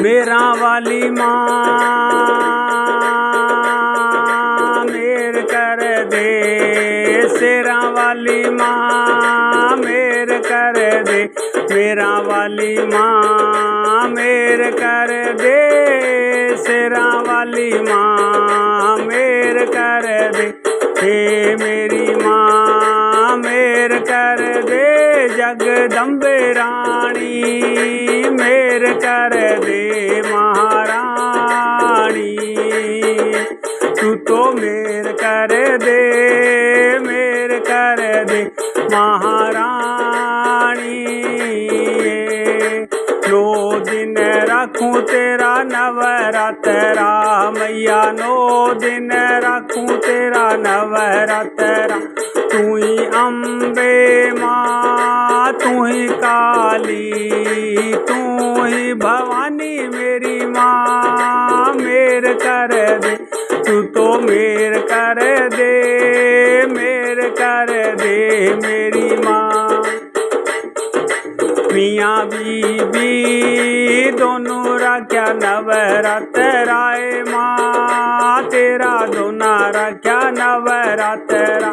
मेरा वाली माँ मेर कर दे, शेरा वाली माँ मेर कर दे, मेरा वाली माँ मेर कर दे, शेरा वाली माँ मेर कर दे। हे मेरी माँ मेर कर दे, जगदम्बे रानी मेर कर दे, महारानी तू तो मेर कर दे, मेर कर दे महारानी। 9 दिन रखूं तेरा नवरात्रा मैया, 9 दिन रखूं तेरा नवरात्रा। तू ही अम्बे माँ, तू ही काली, तू ही भवानी मेरी माँ मेर कर दे, तू तो मेर कर दे, मेर कर दे मेरी माँ। मियाँ बीबी दोनों रख्या नवरात्राए माँ, तेरा दोना रख्या नवरात्रा।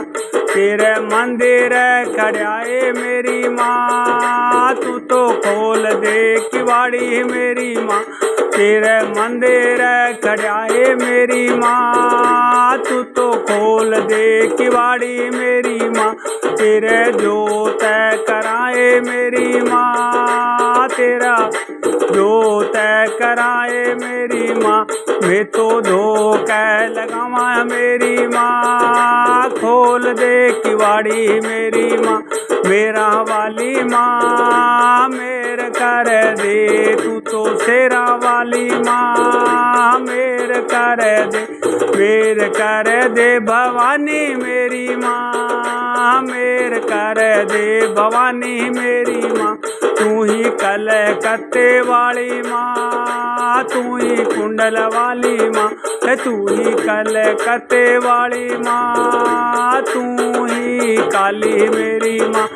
तेरे मंदिर खड़ाए मेरी माँ, तू तो खोल दे किवाड़ी मेरी माँ। तेरे मंदिर खड़ाए मेरी माँ, तू तो खोल दे किवाड़ी मेरी माँ। तेरे जोत कराए मेरी माँ, तेरा जोत कराए मेरी माँ। मैं तो धोखा लगावा मेरी माँ, खोल दे किवाड़ी मेरी माँ। मेरा वाली माँ मेर कर दे, तू तो शेरा वाली माँ मेर कर दे, मेर कर दे भवानी मेरी माँ, मेर कर दे भवानी मेरी माँ। तू ही कलकत्ते वाली माँ, तू ही कुंडल वाली माँ, तू ही कलकत्ते वाली माँ, तू ही काली मेरी माँ।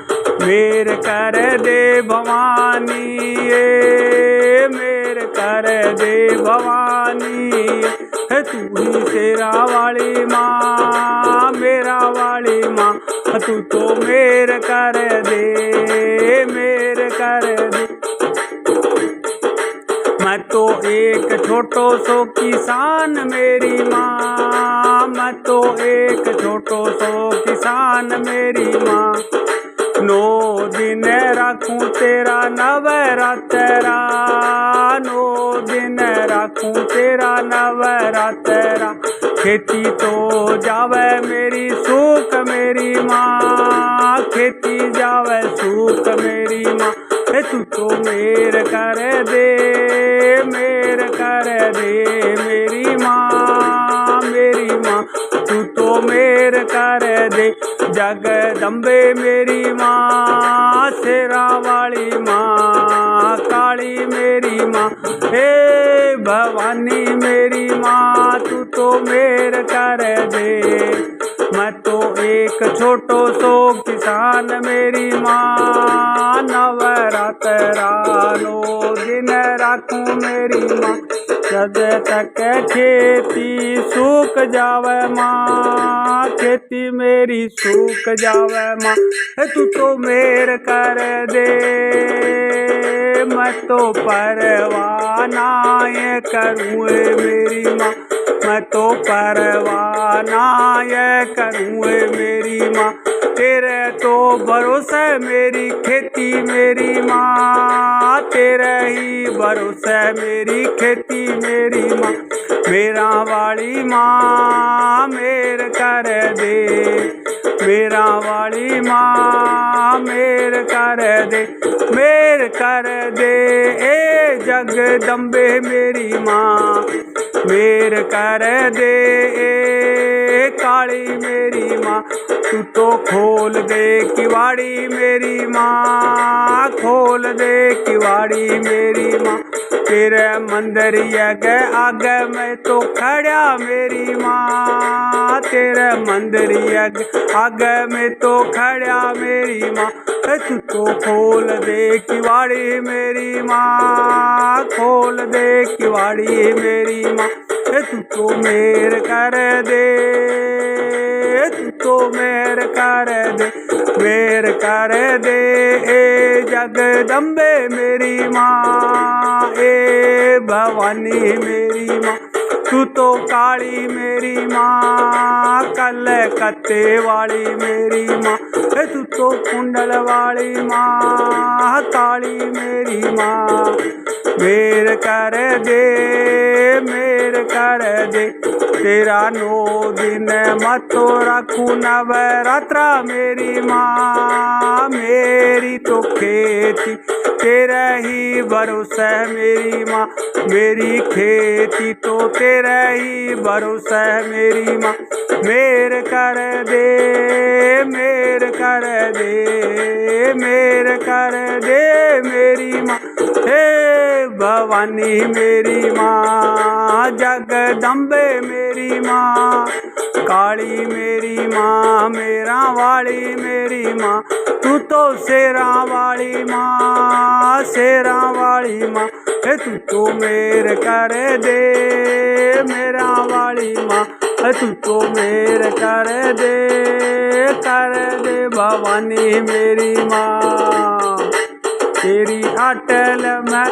मेर कर दे भवानी ये, मेर कर दे भवानी ये। तू ही शेरा वाली माँ, मेरा वाली माँ, तू तो मेर कर दे, मेर कर दे। मैं तो एक छोटो सो किसान मेरी माँ, मैं तो एक छोटो सो किसान मेरी माँ। 9 दिन रखूं तेरा नवरात्रा, 9 दिन रखूं तेरा नवरात्रा। खेती तो जावे मेरी सूख मेरी माँ, खेती जावे सूख मेरी माँ। तू तो मेर कर दे, मेर कर दे मेरी माँ, मेरी माँ। तू तो मेर कर दे, जगदम्बे मेरी माँ, शेरा वाली माँ, काली मेरी माँ। हे भवानी मेरी माँ, तू तो मेर कर दे। मैं तो एक छोटो सो किसान मेरी माँ, नवरात्रा 9 दिन रखूं मेरी माँ। जब तक खेती सूख जावे माँ, खेती मेरी सूख जावे माँ। तू तो मेर कर दे, मैं तो परवाह ना ये करूँ मेरी माँ, मैं तो परवाह ना ये करूँ मेरी माँ। तेरे तो भरोसे मेरी खेती मेरी माँ, तेरे ही भरोसे मेरी खेती मेरी माँ। मेरा वाली माँ मेर कर दे, मेरा वाली माँ मेर कर दे, मेर कर दे ए जगदम्बे मेरी माँ, मेर कर दे ए काली मेरी माँ। तू तो खोल दे किवाड़ी मेरी माँ, खोल दे किवाड़ी मेरी माँ। तेरे मंदिर आगे मैं तो खड़ा मेरी माँ, तेरे मंदिर आगे मैं तो खड़ा मेरी माँ। तू तो खोल दे किवाड़ी मेरी माँ, खोल दे किवाड़ी मेरी माँ, तू तो मेर कर दे, तू तो मेर कर दे, मेर कर दे ए जगदम्बे मेरी माँ, ए भवानी मेरी माँ, तू तो काली मेरी माँ, कलकत्ते वाली मेरी माँ, तू तो कुंडल वाली माँ, काली मेरी माँ, मेर कर दे, मेर कर दे, तेरा 9 दिन मतो रखू नवरात्रा मेरी माँ, मेरी तो खेती तेरा ही भरोसा है मेरी माँ, मेरी खेती तो तेरा ही भरोसा है मेरी माँ, मेर कर दे, मेर कर दे, मेर कर दे मेरी माँ, हे भवानी मेरी माँ, जगदम्बे मेरी माँ, काली मेरी माँ, मेरा वाली मेरी माँ, तू तो शेरा वाली माँ, शेरा वाली माँ, तू तो मेर कर दे, मेरा वाली माँ, तू तो मेर कर दे भवानी मेरी माँ, तेरी अटल मैं,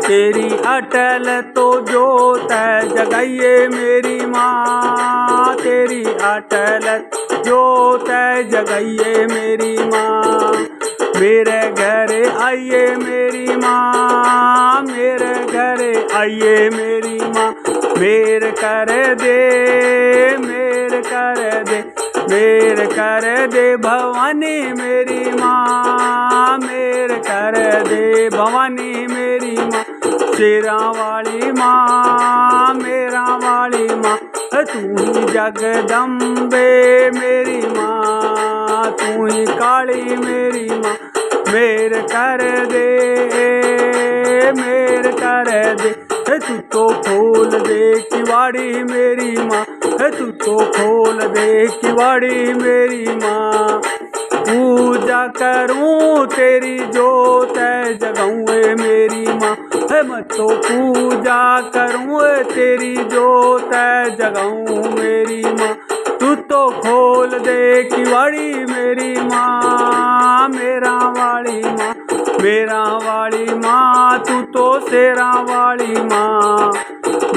तेरी अटल तो जोत है जगाइए मेरी माँ, तेरी अटल जोत है जगाइए मेरी माँ, मेरे घर आइए मेरी माँ, मेरे घर आइए मेरी माँ, मेर कर दे, मेर कर दे, मेर कर दे भवानी मेरी माँ, मेर कर दे भवानी मेरी माँ, शेरा वाली माँ, मेरा वाली माँ, तू ही जगदम्बे मेरी माँ, तू ही काली मेरी माँ, मेर कर दे, मेर कर दे, तू तो खोल दे किवाड़ी मेरी माँ, तू तो खोल दे किवाड़ी मेरी माँ, पूजा करूं तेरी जोत जगाऊँ मेरी माँ, मैं तो पूजा करूं तेरी जोत जगाऊँ मेरी माँ, तू तो खोल दे किवाड़ी मेरी माँ, मेरा वाली माँ, मेरा वाली माँ, तू तो शेरा वाली माँ,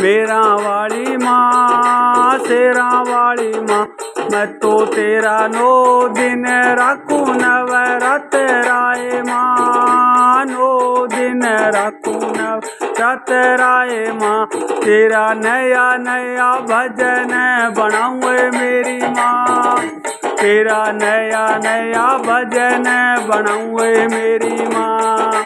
मेरा वाली माँ, शेरा वाली माँ, मैं तो तेरा 9 दिन रखू नवरात्राए माँ, 9 दिन रखू नवरात्राए माँ, तेरा नया नया भजन बनाऊँ मेरी माँ, तेरा नया नया भजन बनाऊँ मेरी माँ,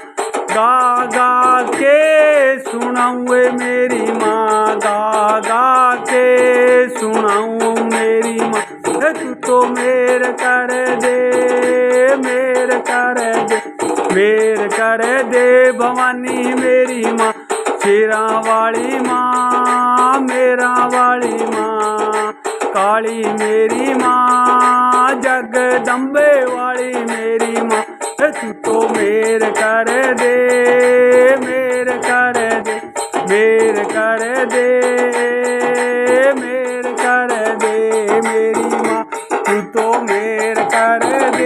गा गा के सुनाऊँ मेरी माँ, गा गा के सुनाऊँ मेरी माँ, तू तो मेर कर दे, मेर कर दे, मेर कर दे भवानी मेरी माँ, शेरा वाली माँ, मेरा वाली माँ, काली मेरी माँ, जगदम्बे वाली मेरी माँ, तू तो मेर कर दे, मेर कर दे, मेर कर दे, मेर कर दे मेरी माँ, तू तो मेर कर दे।